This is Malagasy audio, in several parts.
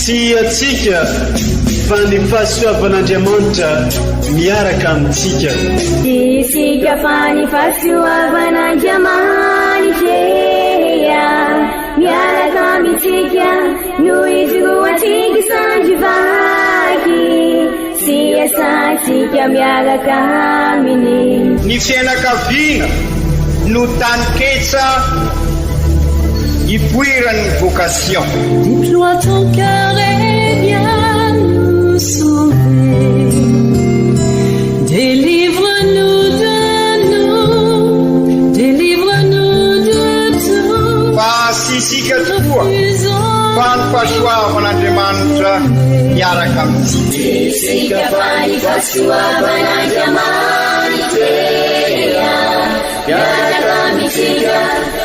sy atsika fa ny fahasoavan'Andriamanitra miaraka amintsika. Isika fa ny fahasoavan'Andriamanitra miaraka amintsika noho izy roa tsika sandrivaky sy asantsika miaraka aminy. Ny fianakaviana no tany-ketsa ipoiran'ny vocation. Déploie ton cœur et viens nous sauver. Délivre-nous de nous, délivre-nous de tout. Fa sisika tokoa fa ny fahasoavan'Andriamanitra miaraka amintsika. Isika fa ny fahasoavan'Andriamanitra miaraka amintsika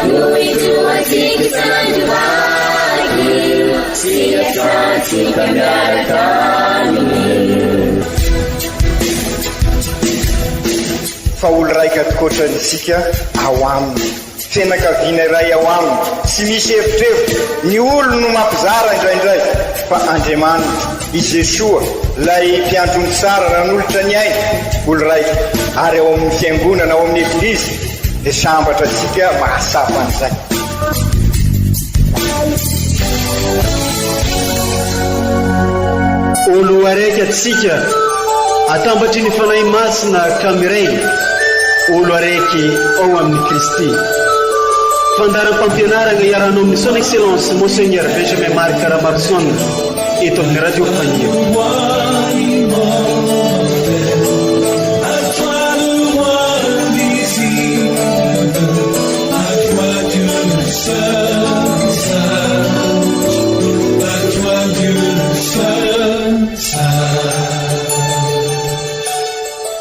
noho izy roa tsika sandrivaky sy asantsika miaraka aminy. Fa olo raika atokotrantsika ao aminy, fianakaviana iray ao aminy, tsy misy efitrevitra. Ny olo no mampizara indraindray, fa Andriamanitra i Jesoa lay mpiandrony tsara ran'olotra ny aina, olo raika. Ary ao amin'ny fiangonana, ao amin'ny eglizy dia sambatra antsika mahasapa an'izay. Olo araiky atsika atambatry ny fanahy masina kamiray, olo araiky ao amin'ny Kristy. Fandaram-pampianarana iarana amin'ny son excellence Monseigneur Benjamin Marc Ramaksson eto amin'ny radio Fania.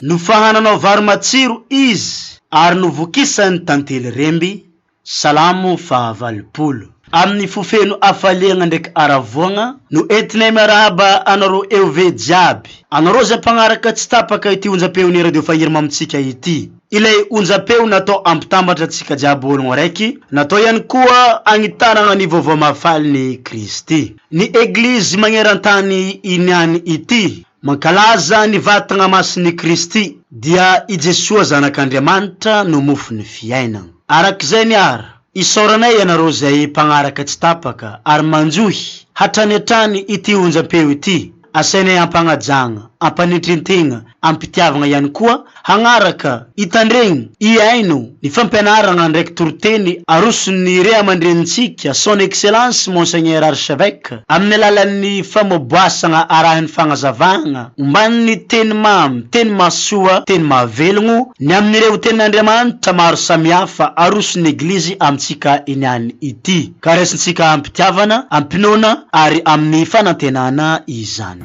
No fahananao vary matsiro izy ary novokisany tantely remby. Salamo fahavalopolo. Amin'ny fofeno afaliagna ndraiky aravoagna no entinay miarahaba anareo eo ve jiaby. Anareo zay mpagnaraka tsy tapaka ity onjam-peon'ny radio Fahirima amintsika ity. Ilay onjam-peo natao ampitambatra antsika jiaby ologno raiky, natao ihany koa agnitarana ny vaovao mahafaly Kristy. Ny eglizy magnerantany iniany ity mankalaza ny vatagna masin'ny Kristy dia i Jesoa zanak'Andriamanitra no mofony fiainana. Arak'izay ny ara isoranay ianareo zay mpagnaraka tsy tapaka ary manjohy hatrany hatrany ity onjam-peo ity. Asainay ampagnajagna, ampanitrintegna, ampitiavagna ihany koa hagnaraka itandregny iaino ny fampianarana ndraiky toroteny aroson'ny ray aman-drenitsika son excellence Monseigneur Archevêque amin'ny alalan'ny famoboasagna arahin'ny fagnazavagna omban'ny teny mamy, teny masoa, teny mahavelogno ny amin'ireo tenin'Andriamanitra maro samihafa aroson'ny eglizy amintsika iniany ity. Ka resintsika ampitiavana, ampinona ary amin'ny fanantenana izany.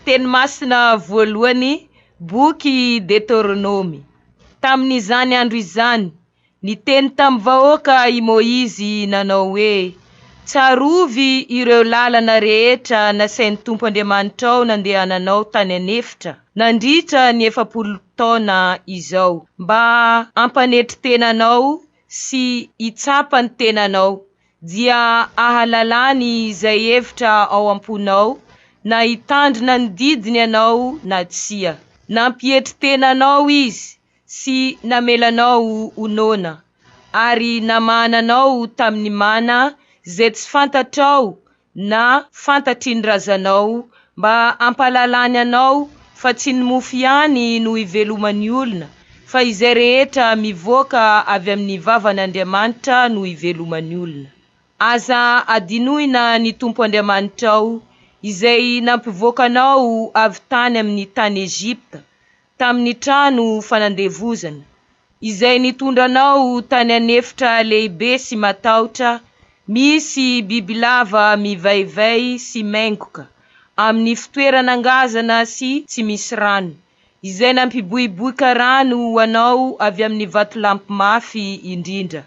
Teny masina voalohany boky Deutéronome. Tamin'izany andro izany ny teny tamin'ny vahoaka i Moizy nanao hoe: tsarovy ireo lalana rehetra nasain'ny Tompo Andriamanitrao nandehananao tany anefitra nandritra ny 70 taona izao, mba ampanetry tenanao sy itsapa ny tenanao, dia ahalalany izay hevitra ao amponao na hitandrina ny didiny anao na tsia. Nampietry tenanao izy sy namelanao onona, ary namananao tamin'ny mana zay tsy fantatrao na fantatry ny razanao, mba ampalalany anao fa tsy ny mofo ihany no ivelomany olona, fa izay rehetra mivoaka avy amin'ny vavan'Andriamanitra no ivelomany olona. Aza adinoina ny Tompo Andriamanitrao izay nampivoakanao avy tany amin'ny tany Egypta tamin'ny trano fanandevozana, izay nitondranao tany anefitra lehibe sy matahotra Misy bibilava mivaivay sy mengoka amin'ny fitoeranangazana sy tsy misy rano. Izay nampiboiboika rano ho anao avy amin'ny vatolampy mafy indrindra.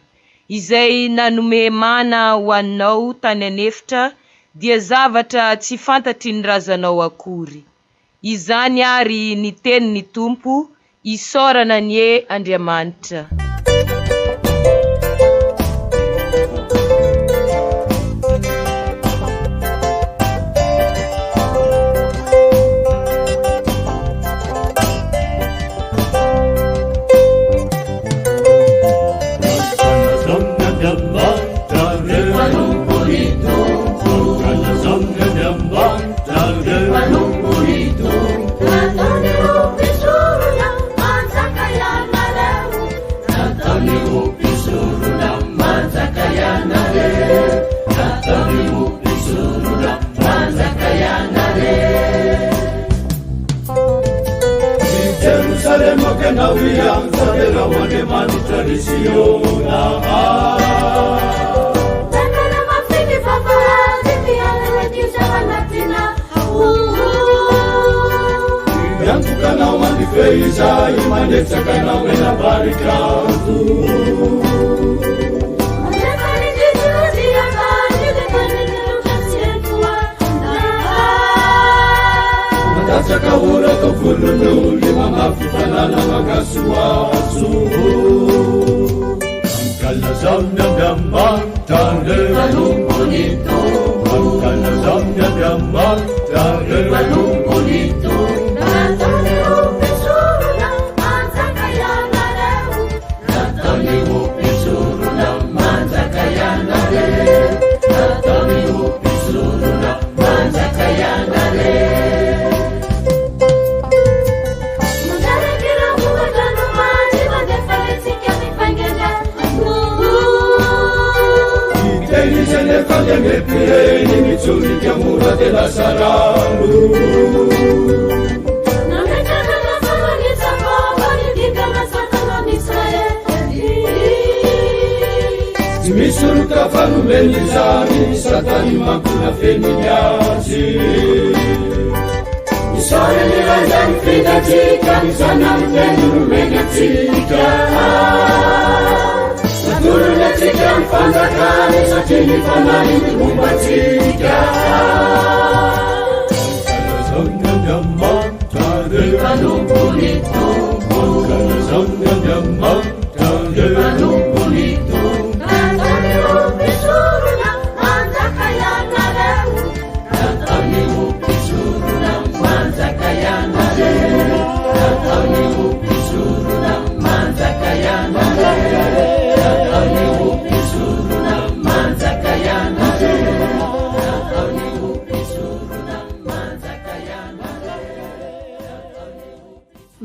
Izay nanome mana ho anao tany anefitra dia zavatra tsy fantatry ny razanao akory. Izany ary ny tenin'ny Tompo, isaorana nie Andriamanitra.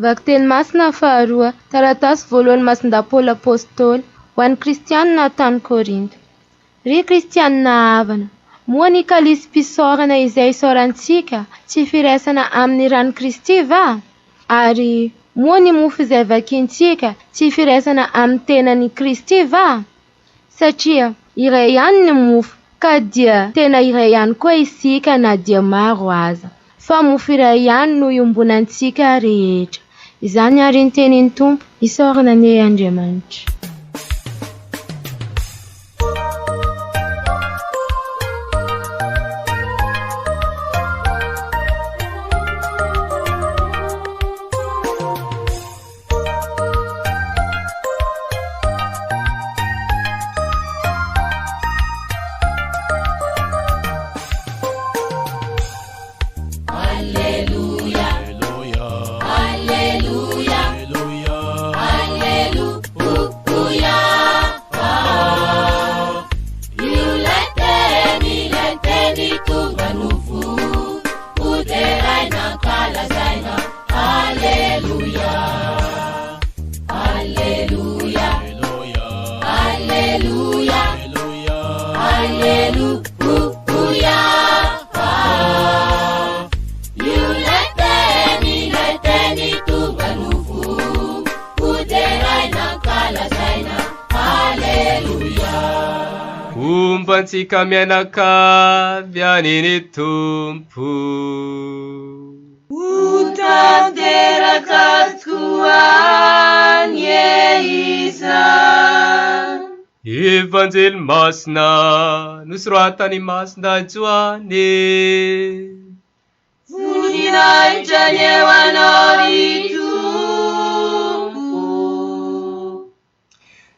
Vaky teny masina faharoa, taratasy voalohany masinda Paoly apôstôly ho an'ny kristianina tany Korinto. Ry kristianina havana, moa ny kalisy mpisaorana izay isaorantsika tsy firaisana amin'ny rano Kristy va? Ary moa ny mofo izay vakintsika tsy firaisana amin'ny tenany Kristy va? Satria iray ihany ny mofo, ka dia tena iray ihany koa isika na dia maro aza. Fa mofo iray ihany no iombonantsika rehetra. Izany ary ny tenin'ny Tompo, isaorana ny Andriamanitra. Diovantsika mianakavy aniny Tompo. Utanteraka tokoa ny iza. Evanjely masina nosoratany masina Joany. Voninahitra ny eo anao ry Tompo.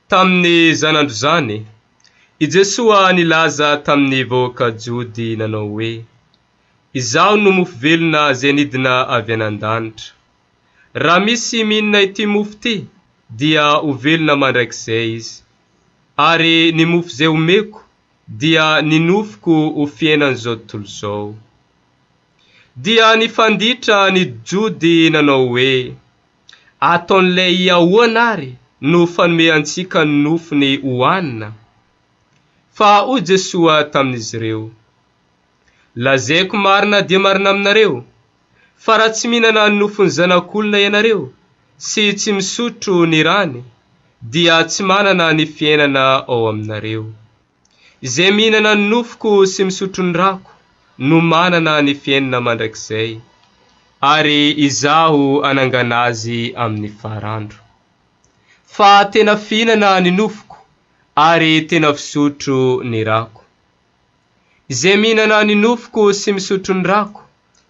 Tamin'ny zanandro zany, i Jesoa nilaza tamin'ny vahoaka jody nanao hoe, izaho no mofo velona zay nidina avy anan-danitra. Raha misy mihinana ity mofo ty, dia ho velona mandraikizay izy. Ary ny mofo zay omeko, dia ninofoko ho fiainan'izao tontolo zao. Dia nifanditra ny jody nanao hoe, ataon'ilay ahoana ary no fanomeantsika ny nofony hohanina. Fa o Jesoa tamin'izy ireo, lazaiko marina dia marina aminareo, fa raha tsy mihinana ny nofony zanak'olona ianareo, sy tsy misotro ny rany, dia tsy manana ny fiainana ao aminareo. Izay mihinana ny nofoko sy misotro ny rako, no manana ny fiainana mandraikizay, ary izaho anangana azy amin'ny farandro. Fa tena fihinana ny nofoko, ary tena fisotro ny rako. Izay mihinana ny nofoko sy misotro ny rako,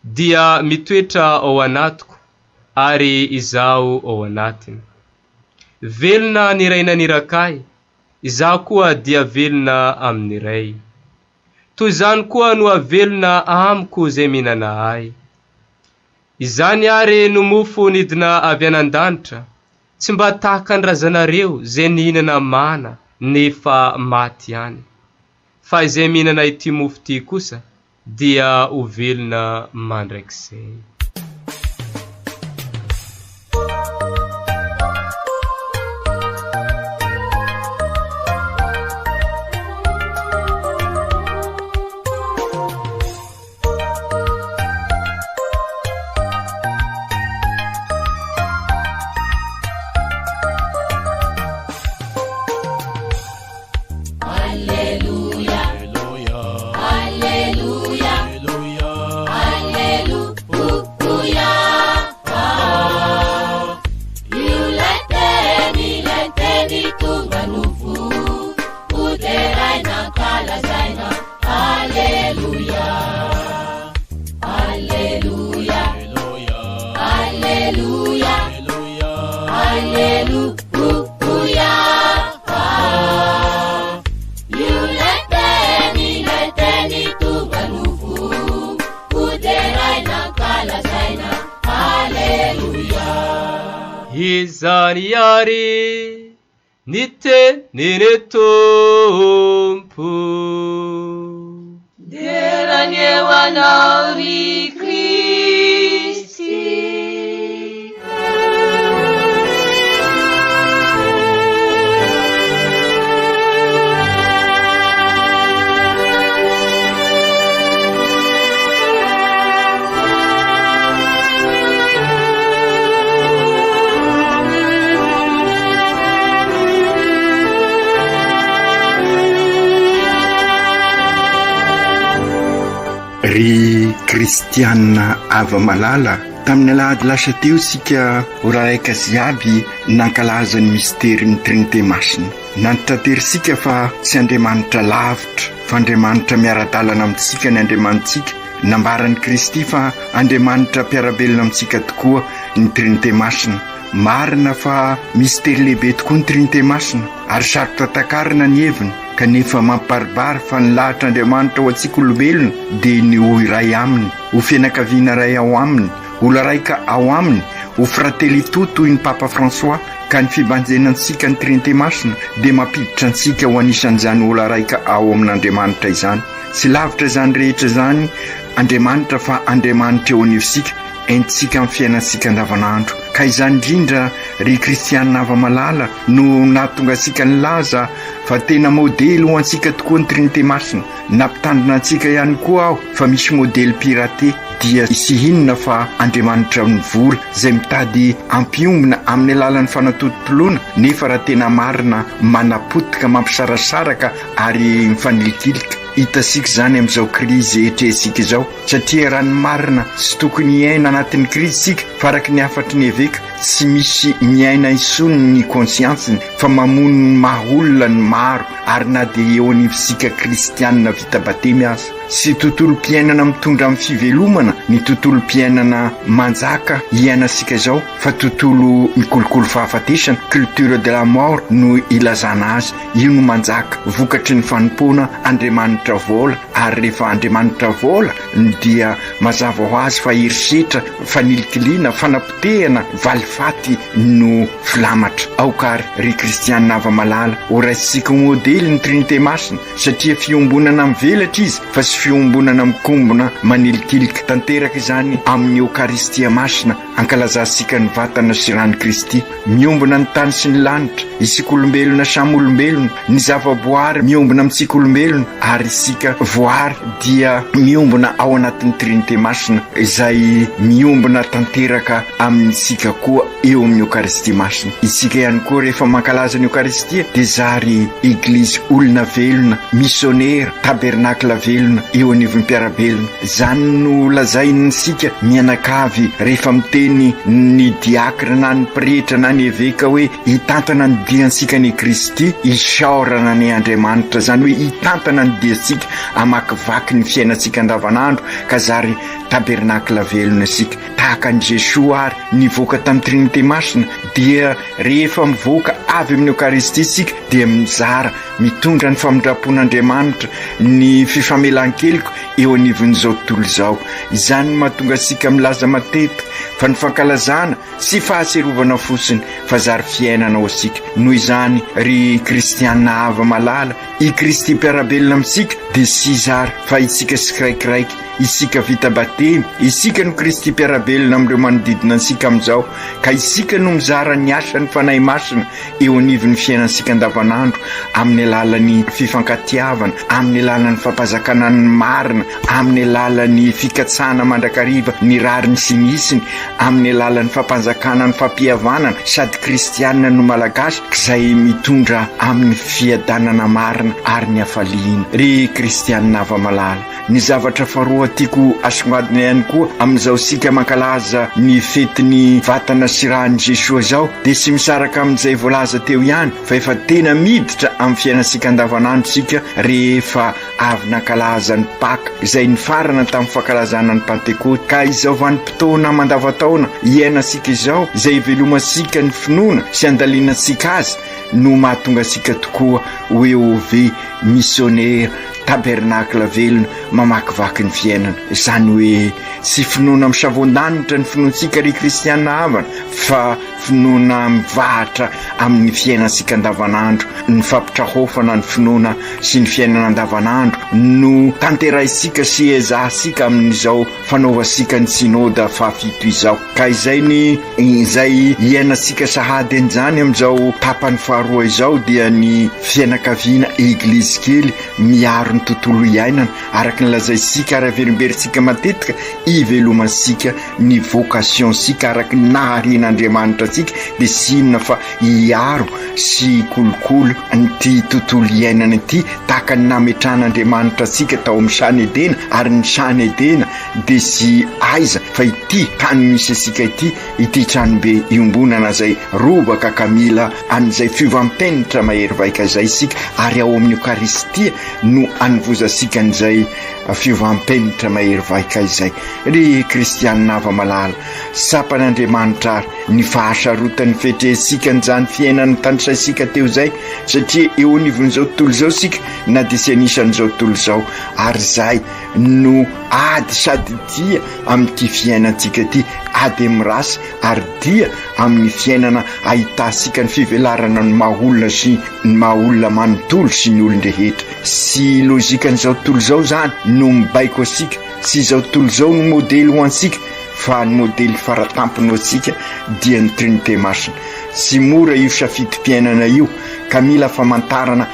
dia mitoetra ao anatiko, ary izaho ao anatiny. Velona ny ray nanirakahy, izaho koa dia velona amin'ny ray. Toy izany koa no avelona amiko zay mihinana ahy. Izany ary no mofo nidina avy anan-danitra, tsy mba tahaka ny razanareo zay nihinana mana nefa maty ihany. Fa izay mihinana ity mofo ty kosa, dia ho velona mandraikizay. Izany ary niteneny Tompo. Derany eo anao ry Kristy. Ry kristianina ava malala, tamin'ny alahady lasa teo sika ho raika ziaby nankalaza ny misteri ny Trinité masina. Nantanterisika fa tsy Andriamanitra lavitra, fa Andriamanitra miara-dalana amintsika ny Andriamanitsika. Nambaran'i Kristy fa Andriamanitra mpiarabelona amintsika tokoa ny Trinité masina. Marina fa misteri lehibe tokoa ny Trinité masina, ary sarotra takarina ny heviny, kanefa mamparibary fa ny lahitr'Andriamanitra ho antsika olombelona dia ny ho iray aminy, ho fianakaviana ray ao aminy, olo raika ao aminy, ho frately toto toy ny Papa François. Ka ny fibanjenantsika ny Trinité masina dia mampiditra antsika ho anisan'izany olo raika ao amin'Andriamanitra izany. Tsy lavitra izany rehetra izany Andriamanitra, fa Andriamanitra eo anivosika, entsika amin'ny fiainantsika andavanandro. Ka izany indrindra ry kristianina ava malala no nahatonga antsika ny laza fa tena modely ho antsika tokoa ny Trinité masina. Nampitandrina antsika ihany koa aho fa misy modely piraté dia sy inona fa Andriamanitra nivory zay mitady ampiombona amin'ny alalan'ny fanatotoloana, nefa raha tena marina manapotika mampisarasaraka ary mifanilikilika. Hitasika zany amin'izao krizy etresika izao, satria raha ny marina sy tokony iaina anatin'ny krizy sika faraky ny afatry ny eveka, sy misy miaina isony ny konsiansiny fa mamono maholona ny maro, ary na dia eo anivosika kristianina vita batemy aza. Sy tontolo mpiainana mitondra amin'ny fivelomana ny tontolo mpiainana manjaka iainasika izao, fa tontolo mikolokolo fahafatesana, culture de la mort no ilazana azy. Io no manjaka vokatry ny fanompoana Andriamanitra vola, ary rehefa Andriamanitra vola dia mazava ho azy fa herisetra, fanilikiliana, fanapotehana, valifaty no filamatra. Aokary ry kristianina ava-malala ho raisitsika modely ny trinité masina, satria fiombonana mivelatra izy fa sy fiombonana mikombona manilikilika. Tanteraka izany amin'ny Eukaristia masina ankalazasika ny vatana sy rano Kristy, miombona ny tany sy ny lanitra, isika olombelona samy olombelona, ny zavaboary miombona amintsika olombelona, ary isika voary dia miombona ao anatin'ny trinité masina izay miombona tanteraka amintsika koa eo amin'ny Eukaristia masina. Isika ihany koa rehefa mankalaza ny Eukaristia dia zary eglizy olona velona, missionnaire, tabernakla velona eo anivon'ny mpiarabelona. Zany no lazaintsika mianakavy rehefa miteny ny diakra na ny pretra na ny eveka hoe hitantana ny diansika ny Kristy, isaorana ny Andriamanitra, zany hoe hitantana ny diansika amakivaky ny fiainantsika andavanandro, ka zary tabernakla velona sika. Tahaka ny Jesosy ary nivoaka tamin'ny trinité masina dia rehefa mivoaka avy amin'ny Eukaristia sika dia mizara mitondra ny famindrapon'Andriamanitra, ny fifamelan-keliko eo anivon'izao tontolo izao. Izany mahatonga sika milaza matetika fa ny fankalazana sy fahaserovana fosiny fa zary fiainana ao sika. Noho izany ry kristianina ava-malala, i Kristy mpiarabelona amintsika dia sy zary fa isika siraikiraiky, isika vita batemy, isika no Kristy mpiarabelona amin'ireo manodidina ansika amin'izao, ka isika no mizara ny asany fanahy masina eo anivon'ny fiainansika andavanandro, amin'ny alalan'ny fifankatiavana, amin'ny alalan'ny fampazakana ny marina, amin'ny alalan'ny fikatsana mandrakariva ny rariny sy nisiny, amin'ny alalan'ny fampanjakana ny fampihavanana sady kristianina no malagasy izay mitondra amin'ny fiadanana marina ary ny hafaliana. Ry kristianina ava-malala, ny zavatra faharoa tiako asongadina ihany koa amin'izao sika mankalaza ny fetiny vatana sy rahan'i Jesosy izao dia sy misaraka amin'izay voalaza teo ihany, fa efa tena miditra amin'ny fiainantsika andavanandro sika rehefa avy nankalaza ny Paka izay ny farana tamin'ny fankalazana ny Pentekote. Ka izao vanim-potoana mandavataona iainasika izao izay ivelomasika ny finoana sy andalinasika azy no mahatonga sika tokoa hoe ove missionnaire, tabernakla velona mamakivaky ny fiainana. Izany hoe sy finoana misavon-danitra ny finoantsika ry kristianina havana, fa finoana mivahatra amin'ny fiainansika andavanandro, ny fampitrahofana ny finoana sy ny fiainana andavanandro no tanterahisika sy ezahsika amin'izao fanaovasika ny synôda fahafito izao. Ka izay iainasika sahady an'izany amin'izao tapany faharoa izao dia ny fianakaviana eglizy kely miaro ny tontolo iainana araka ny lazaisika ary averimberitsika matetika ivelomasika ny vocation sika araka ny naharian'Andriamanitra sika dia sinona fa hiaro sy kolokolo nyty tontolo iainana ity tahaka ny nametran'Andriamanitra sika tao amin'ny sany edena, ary ny sany edena dia sy aiza fa ity tany misy asika ity tranombe iombonana zay robaka kamila an'izay fiovampenitra mahery vaika zay sika, ary ao amin'ny Eukaristia no anivozasika an'izay fiovampenitra mahery vaika izay. Ry kristianina ava-malala, sapan'Andriamanitra ary ny fahasarotany fetresika n'izany fiainany tanisaisika teo zay, satria eo anivon'izao tontolo izao sika na dia sy anisan'izao tontolo izao, ary zay no ady sady dia amin'ity fiainantsika ity, ady mirasy ary dia amin'ny fiainana ahitasika ny fivelarana ny mahaolona sy ny mahaolona manontolo sy ny olon-drehetra. Sy lozikan'izao tontolo izao zany no mibaiko asika, sy izao tontolo izao no modely ho ansika, fa ny modely faratampony ho antsika dia ny trinité masina. Sy mora io safidim-piainana io, ka mila famantarana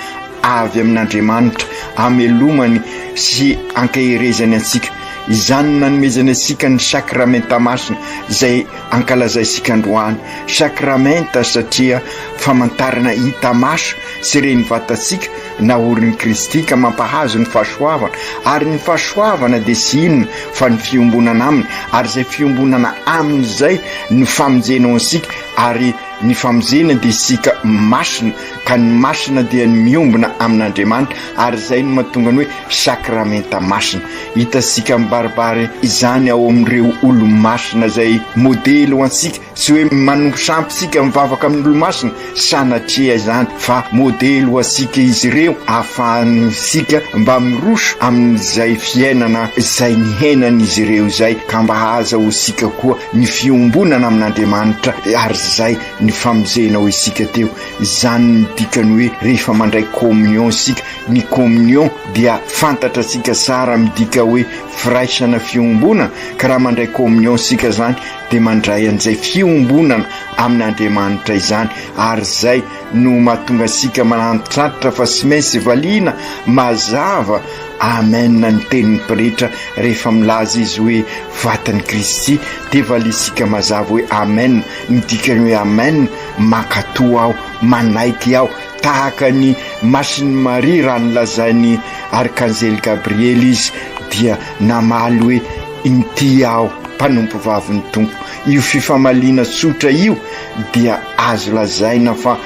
avy amin'Andriamanitra amelomany sy ankaherezany antsika. izany nanomezana isika ny sakramenta masina izay ankalazay isika androany. Sakramenta satria famantarana hita maso sy reny vatantsika naorin'i Kristy ka mampahazo ny fahasoavana, ary ny fahasoavana dia sy inona fa ny fiombonana aminy, ary izay fiombonana aminy izay ny famonjena antsika, ary ny famonjena dia isika masina, ka ny masina dia ny miombona amin'Andriamanitra, ary izay no mahatonga ny hoe sakramenta masina. Hitasika mibaribary izany ao amin'ireo olo masina izay modely ho antsika, sy hoe manompo sampy sika mivavaka amin'olo masina, sanatria izany fa modely ho antsika izy ireo, ahafahantsika mba miroso amin'izay fiainana izay nihenan'izy ireo izay, ka mba haza ho isika koa ny fiombonana amin'Andriamanitra, ary izay ny famonjena ho isika teo. Izany ny dikany hoe rehefa mandray communion isika, ny communion dia fantatra sika tsara midika hoe firaisana fiombonana, ka raha mandray communion isika zany dia mandray an'izay fiombonana amin'Andriamanitra izany, ary izay no mahatonga sika manantitrantitra fa sy maintsy valiana mazava amen ny tenin'ny pretra rehefa milaza izy hoe vatan'i Kristy, dia valisika mazava hoe amen. Midikany hoe amen makatoa aho, manaiky aho, tahaka ny masiny Maria raha nolazainy arkanjely Gabriel izy, dia namaly hoe inty aho mpanompo vavin'ny tompo. Io fifamaliana tsotra io dia azo lazaina fa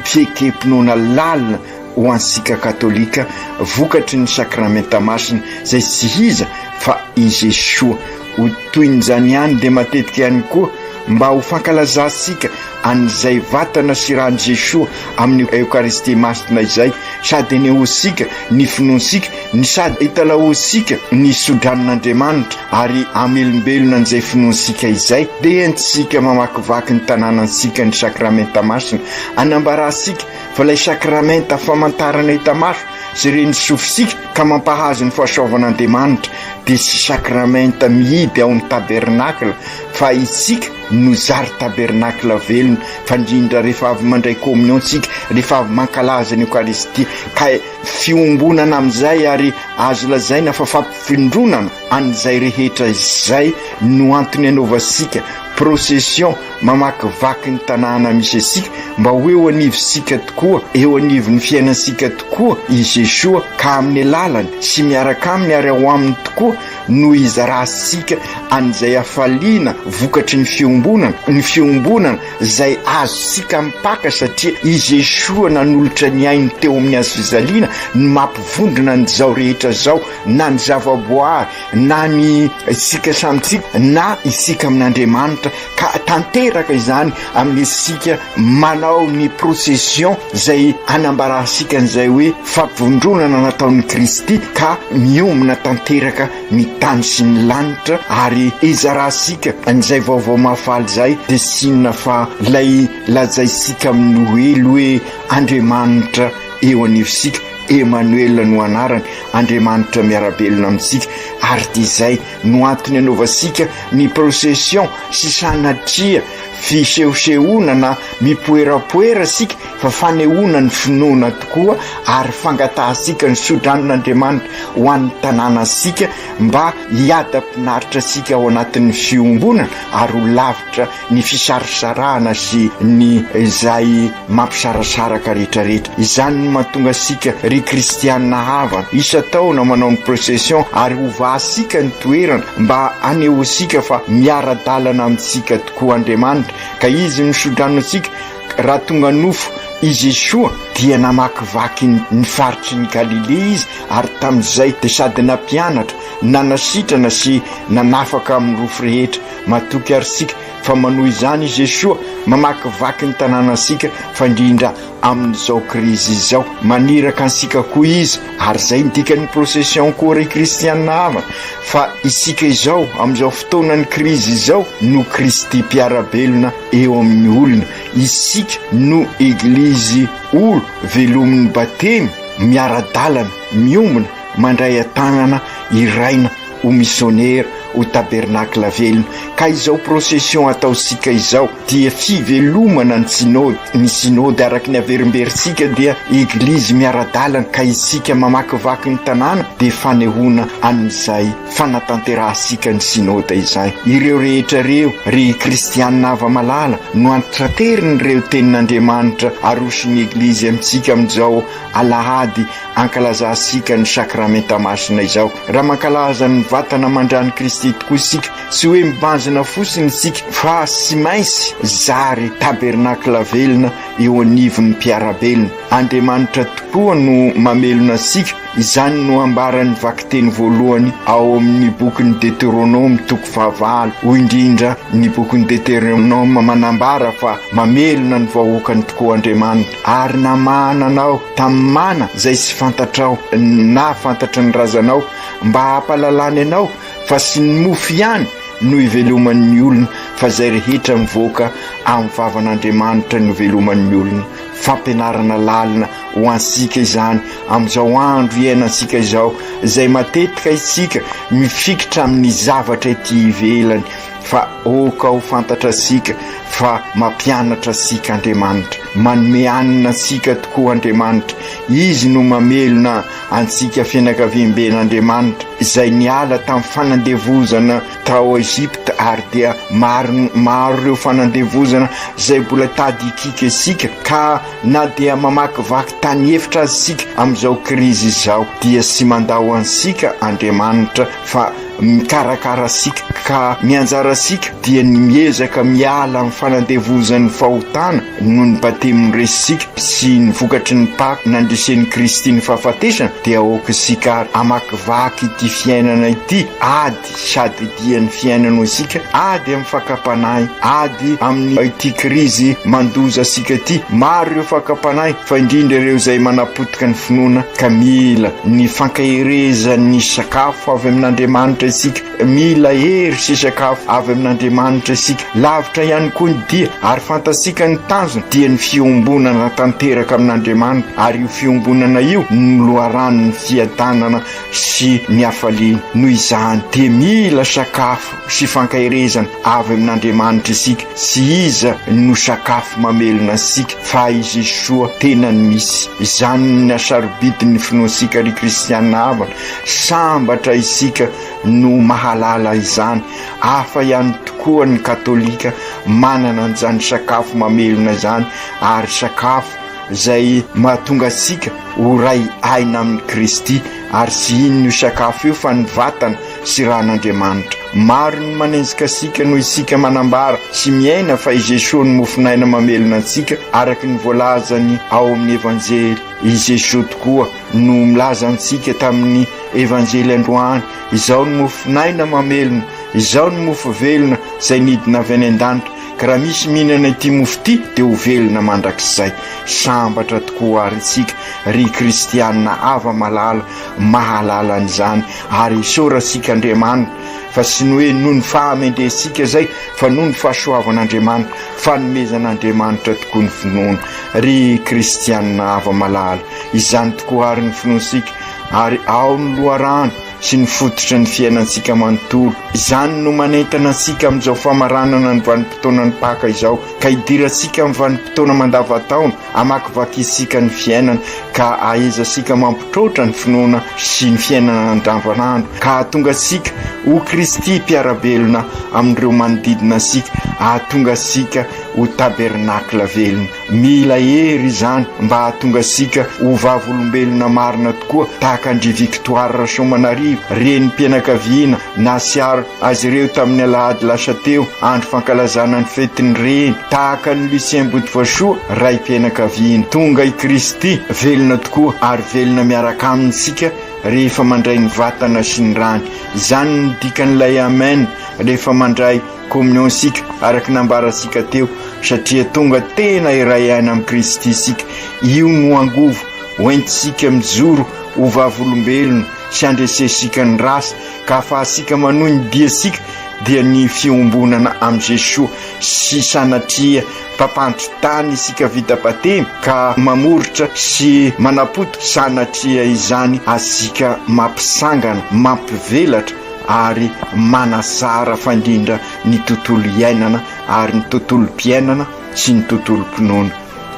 fiekepinona lalina ho ansika katolika, vokatry ny sakramenta masina izay tsy iza fa i Jesoa. Ho toin'izany ihany dia matetika ihany koa mba ho fankalazantsika an'izay vatana sy ran'i Jesoa amin'ny Eukaristia masina izay, sady nehotsika ny finoansika, ny sady hitalaosika ny sodran'Andriamanitra, ary amelombelona an'izay finoansika izay, dia entsika mamakivaky ny tanànansika ny sakramenta masina, anambarasika fa ilay sakramenta famantarana hita maso sy reny sofisika ka mampahazo ny fahasoavan'Andriamanitra dia sy sakramenta mihidy ao amin'ny tabernakla, fa isika no zary tabernakla velona, fa indrindra rehefa avy mandray communion tsika, rehefa avy mankalaza ny Eukaristia, ka fiombonana amin'izay, ary azo lazaina fa fampifindronana an'izay rehetra izay no antony anaovasika procession mamakivaky ny tanàna misy asika, mba ho eo anivosika tokoa, eo anivon'ny fiainansika tokoa i Jesoa, ka amin'ny lalany sy miaraka aminy ary ao aminy tokoa no izarasika an'izay afaliana vokatry ny fiombonana, ny fiombonana izay azo sika mipaka, satria i Jesoa nanolotra ny ainy teo amin'ny azo fizaliana ny mampivondrona ny zao rehetra zao, na ny zavaboary, na ny isika samitsika, na isika amin'Andriamanitra, ka tanteraka izany amin'ny isika manao ny procession izay anambarasika an'izay hoe fampivondronana nataon'ny Kristy, ka miomina tanteraka ny tany sy ny lanitra, ary izarasika an'izay vaovao mahafaly zay dia sinona fa lay lazaisika amin'ny noely hoe Andriamanitra eo anivosika, Emmanuel no anarany, Andriamanitra miarabelona amintsika, ary dia izay no antony anaovasika ny procession sy sanatria fisehosehoana na mipoerapoera sika, fa fanehoana ny finoana tokoa, ary fangatahasika ny sodran'Andriamanitra ho an'ny tanànasika, mba hiada-pinaritra sika ao anatin'ny fiombonana, ary ho lavitra ny fisarisarahana sy ny izay mampisarasaraka rehetrarehetra. Izany no mahatonga sika ry kristianina havana isa-taona manao ny procession, ary hovahasika ny toerana mba anehoasika fa miara-dalana amintsika tokoa Andriamanitra, ka izy misodranona antsika. Raha tonga nofo i Jesoa dia namakivaky ny faritry ny Galilea izy, ary tamin'izay dia sady nampianatra, nanasitrana sy nanafaka amin'ny rofo rehetra. Matoky arysika fa manohy izany i Jesoa mamakivaky ny tanànasika, fa indrindra amin'izao krizy izao maniraka ansika koa izy, ary izay ndikany procession koa ry kristianina havana, fa isika izao amin'izao fotoanany krizy izao no Kristy mpiarabelona eo amin'ny olona, isika no eglizy olo velomin'ny batemy, miara-dalana, miombona, mandray an-tanana, iraina ho missionnaire ho tabernakla velona. Ka izao procession ataosika izao dia fivelomana ny synody araky ny averimberitsika dia eglizy miaradalana, ka isika mamakivaky ny tanàna dia fanehoana amin'izay fanatanterahasika ny synody izay. Ireo rehetra reo ry kristianina ava-malala no antrateriny tenin'Andriamanitra arosiny eglizy amintsika amin'izao alahady ankalazasika ny sakramenta masina izao. Raha mankalaza ny vatana mandrany Kristy tokoa isika, sy hoe mibanjina fosiny isika fa sy mainsy zary tabernakla velona eo anivon'ny mpiarabelona. Andriamanitra tokoa no mamelona asika. Izany no ambarany vakiteny voalohany ao amin'ny bokin'ny Deutéronome 9 ho indrindra ny bokin'ny Deutéronome manambara fa mamelona ny vahoakany tokoa Andriamanitra, ary namahana anao tamin'ny mana zay sy fantatrao na fantatra ny razanao, mba hampalalany anao fa sy ny mofo ihany no iveloman'ny olona, fa zay rehetra mivoaka amin'ny vavan'Andriamanitra no iveloman'ny olona. Fampianarana lalina ho ansika izany amin'izao andro iainantsika izao, zay matetika isika mifikitra amin'ny zavatra ety ivelany, fa oka ho fantatra sika fa mampianatra sika Andriamanitra, manome anina sika tokoa Andriamanitra. Izy no mamelona ansika fianakaviam-ben'Andriamanitra izay niala tamin'ny fanandevozana tao Egypte, ary dia maro ireo fanandevozana zay mbola tady ikika isika, ka na dia mamakivaky tany efitra azy sika amin'izao krizy izao dia sy mandao ansika Andriamanitra fa mikarakara sika, ka mianjara sika dia ny miezaka miala amin'ny fanandevozan'ny fahotana noho ny batemon'ny resisika sy ny vokatry ny Paka nandresen'ny Kristy ny fahafatesana, dia oka sika amakivaky ity fiainana ity, ady sady dian'ny fiainana isika, ady amin'ny fakapanahy, ady amin'ny ity krizy mandoza sika ity. Maro ireo fakapanahy, fa indrindra ireo zay manapotika ny finoana, ka mila ny fankaherezan'ny sakafo avy amin'Andriamanitra isika, mila hery sy sakafo avy amin'Andriamanitra isika. Lavitra ihany koa ny dia, ary fantasika ny tanjona dia ny fiombonana tanteraka amin'Andriamanitra, ary io fiombonana io no loharan'ny fiadanana sy ny hafaliana. Noho izany dia mila sakafo sy fankaherezana avy amin'Andriamanitra isika, sy iza no sakafo mamelona sika fa i Jesosy tena ny misy. Izany ny asarobidiny finoasika ry kristianina havana, sambatra isika no mahalala izany. Hafa ihany tokoa ny katolika manana an'izany sakafo mamelona izany, ary sakafo zay mahatonga asika ho ray aina amin'ny Kristy, ary sy inona io sakafo io fa ny vatana sy ran'Andriamanitra. Maro ny manenjika asika noho isika manambara sy miaina fa i Jesosy ny mofinaina mamelona antsika araky ny voalazany ao amin'ny evanjely. I Jesosy tokoa no milaza antsika tamin'ny evanjely androany, izao ny mofinaina mamelona, izao ny mofo velona zay nidina avy any an-danitra, ka raha misy mihinana ity mofo ity dia ho velona mandrakizay. Sambatra tokoa ary isika ry kristianina ava-malala mahalala an'izany, ary isorasika Andriamanitra fa sy ny hoe noho ny fahamendresika zay, fa noho ny fahasoavan'Andriamanitra, fanomezan'Andriamanitra tokoa ny finoana. Ry kristianina ava-malala, izany tokoa ary ny finoansika, ary ao ny loharano sy ny fototra ny fiainantsika manontolo. Izany no manentana antsika amin'izao famaranana ny vanim-potoana ny Paka izao, ka idirantsika amin'ny vanim-potoana mandavataona, amakivaky isika ny fiainana, ka aezasika mampitrotra ny finoana sy ny fiainana andavanandro, ka ahatonga asika ho Kristy mpiarabelona amin'ireo manodidina asika, ahatonga asika ho tabernakla velona. Mila hery izany mba ahatonga asika ho vavolombelona marina tokoa, tahaka Andry Victoire Rasomanarivo, reny mpianakaviana nasiaro azy ireo tamin'ny alahady lasa teo andro fankalazana ny fetiny reny, tahaka ny Lucien Boutvoasoa ray mpianakaviana. Tonga i Kristy velona tokoa, ary velona miaraka amintsika rehefa mandray ny vatana sy ny rany. Izany ny dikan'ilay amen rehefa mandray communion sika araky nambara sika teo, satria tonga tena iray aina amin'ny Kristy sika. Io no angovo hoentisika mijoro ho vavolombelona sy andresesika ny rasy, ka afahasika manohy ny dia sika dia ny fiombonana amin'ny Jesosy sy sanatria mpapandry tany isika vita patemy, ka mamoritra sy manapoto sanatria izany asika mampisangana, mampivelatra ary manasara fandrindra ny tontolo iainana ary ny tontolo-piainana sy ny tontolo-pinoana.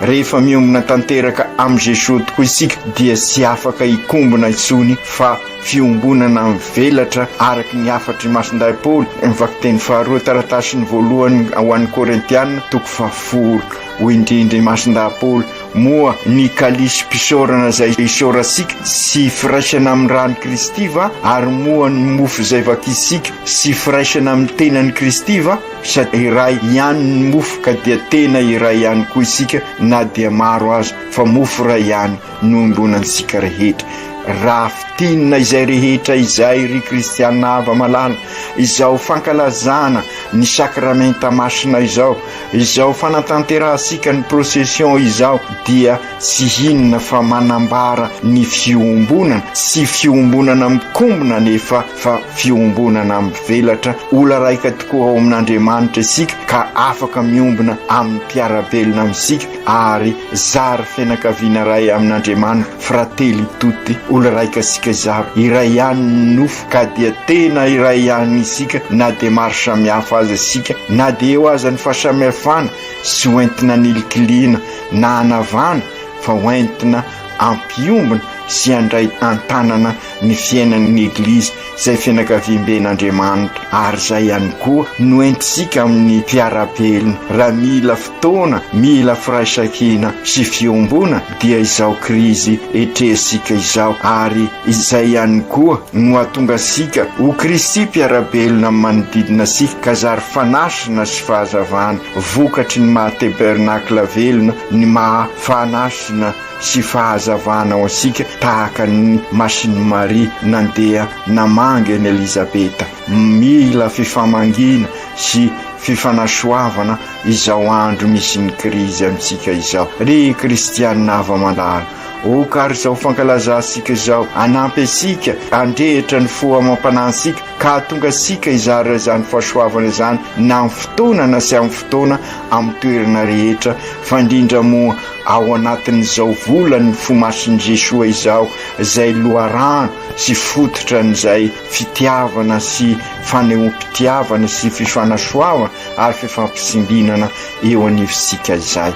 Rehefa miombona tanteraka am Jesosy tokoa isika dia sy afaka ikombona intsony fa fiombonana mivelatra araky ny afatry Masinday Paoly mivakiteny faharoa taratasiny voalohany ho an'ny Korintianina 10 hoy indrindra Masinday Paoly: moa ny kalisy mpisorana zay isorasika sy firaisana amin'ny rano Kristy va, ary moa ny mofo zay vakisika sy firaisana amin'ny tenan'ny Kristy va, sady iray ihany ny mofo ka dia tena iray ihany koa isika, na dia maro azy fa mofo ray ihany no ombonantsika rehetra. Raha fitinina izay rehetra izay ry kristiana ava malala, izao fankalazana ny sakramenta masina izao fanatanterahasika ny procession izao, dia sy hinona fa manambara ny fiombonana sy fiombonana mikombona nefa fa fiombonana mivelatra. Ola raika tokoa ao amin'Andriamanitra isika ka afaka miombona amin'ny mpiarabelona amintsika ary zary fianakaviana ray amin'Andriamanitra, frateli tutti. Ola raika sika zaro iray ihany nofo ka dia tena iray ihany isika, na dia maro samihafa azy isika, na dia eo aza ny fahasamihafana sy hoentina nilikiliana na anavana, fa hoentina ampiombona sy andray antanana ny fiainan'ny Eglizy zay fianakaviam-ben'Andriamanitra. Ary zay ihany koa noentisika amin'ny fiarabelona. Raha mila fotoana, mila firaisan-kina sy fiombona, dia izao krizy etresika izao. Ary izay ihany koa no ahatonga sika ho Kristy mpiarabelona manodidina sika, ka zary fanasina sy fahazavana, vokatry ny maha-tabernakla velona, ny maha-fanasina sy fahazavana ao asika, tahaka ny Masiny Maria nandeha namangy ny Elizabeta. Mila fifamangina sy fifanasoavana izao andro misy ny krizy amintsika izao. Ry kristiana ava malala, o kary zao fankalazasika zao anampy asika andrehitra ny fo amam-panansika, ka tonga sika izara zany fahasoavana zany na amin'ny fotoana na sy amin'ny fotoana amin'ny toerana rehetra, fa indrindra moa ao anatin'izao volany fomasin'i Jesosy izao, zay loharano sy fototra n'izay fitiavana sy fanehoam-pitiavana sy fifanasoavana ary fifampisimbinana eo anivosika izay.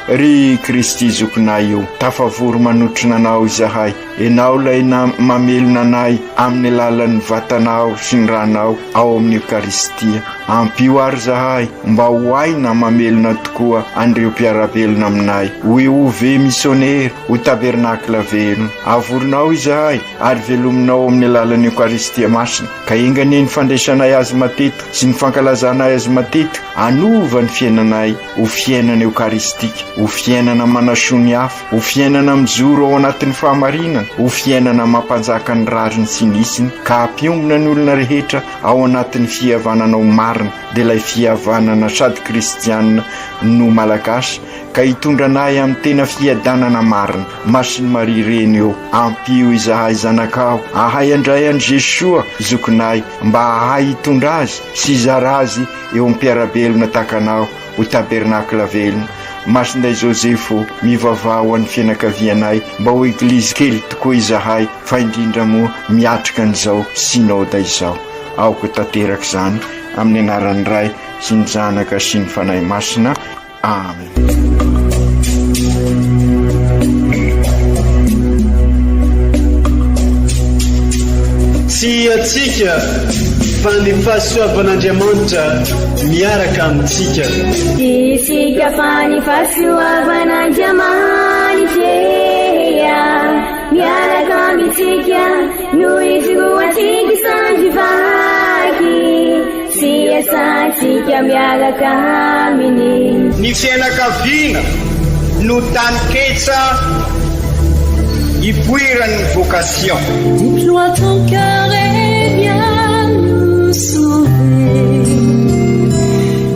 Ry Kristy zokinay io, tafavory manotrina anao izahay, enao lay mamelona anay amin'ny alalan'ny vatanao sy ny ranao ao amin'ny Eukaristia. Ampio ary zahay mba ho aina mamelona tokoa andreo mpiarabelona aminay, ho ve missionnaire ho tabernakla velona. Avorinao izahay ary velominao amin'ny alalan'ny Eukaristia masina, ka engane ny fandraisanay azy matetika sy ny fankalazanay azy matetika, anova ny fiainanay ho fiainana eukaristika, ho fiainana manasoa ny hafa, ho fiainana mijoro ao anatin'ny fahamarinana, ho fiainana mampanjaka ny rariny sy nisiny, ka ampiombona ny olona rehetra ao anatin'ny fihavananao marina, dia ilay fihavanana sady kristianina no malagasy, ka hitondranay amin'ny tena fiadanana marina. Masiny Maria reny eo, ampio izahay zanakao, ahay andray an'i Jesosy zokinay, mba ahay hitondra azy sy hizara azy eo amin'ny mpiarabelona takanao ho tabernakla velona. Masinday Josefo, mivavao an'ny fianakavianay, mba ho Eglizy kely tokoa izahay, fa indrindra moa miatrika an'izao synôda izao. Aoko tanteraka zany amin'ny anaran'ny Ray sy ny Zanaka sy ny Fanahy Masina. Amen. Tsy atsika fa ny fahasoavan'Andriamanitra miaraka amintsika. Isika fa ny fahasoavan'Andriamanitra miaraka amintsika, noho izy roatsika sandrivaky, sy asantsika miaraka aminy. Ny fianakaviana no taniketsa ipoiran'ny vocation. Déploie ton cœur et viens nous sauver.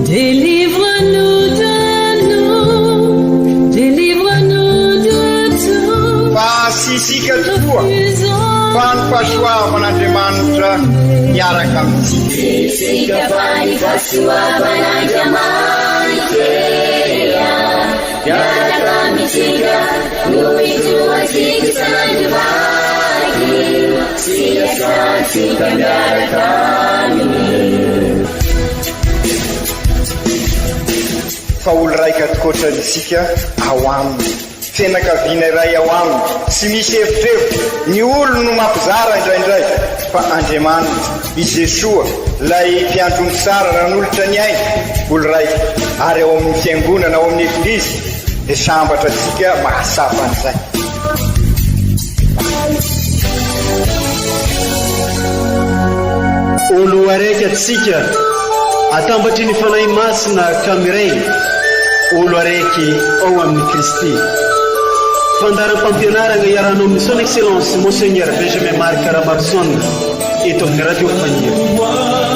Délivre-nous de tout. Fasisika tokoa fa ny fahasoavan'Andriamanitra miaraka amintsika. Isika fa ny fahasoavan'Andriamanitra miaraka amintsika, noho izy roatsika sandrivaky, sy asantsika miaraka aminy. Fa olo raika tokoatran'isika ao aminy, fianakaviana iray ao aminy, tsy misy hevitrevitra. Ny olo no mampizara indraindray, fa Andriamanitra i Jesoa lay mpiandrony tsara ranolotra ny ainy, olo raika. Ary ao amin'ny fiangonana, ao amin'ny eglizy, dia sambatra antsika mahasapa an'izay. Olo araiky atsika atambatry ny fanahy masina kamiray, olo araiky ao amin'ny Kristy. Fandaram-pampianarana iaranao amin'ny son excellence Monseigneur Benjamin Marc Caramarson eto amin'ny radio Fania.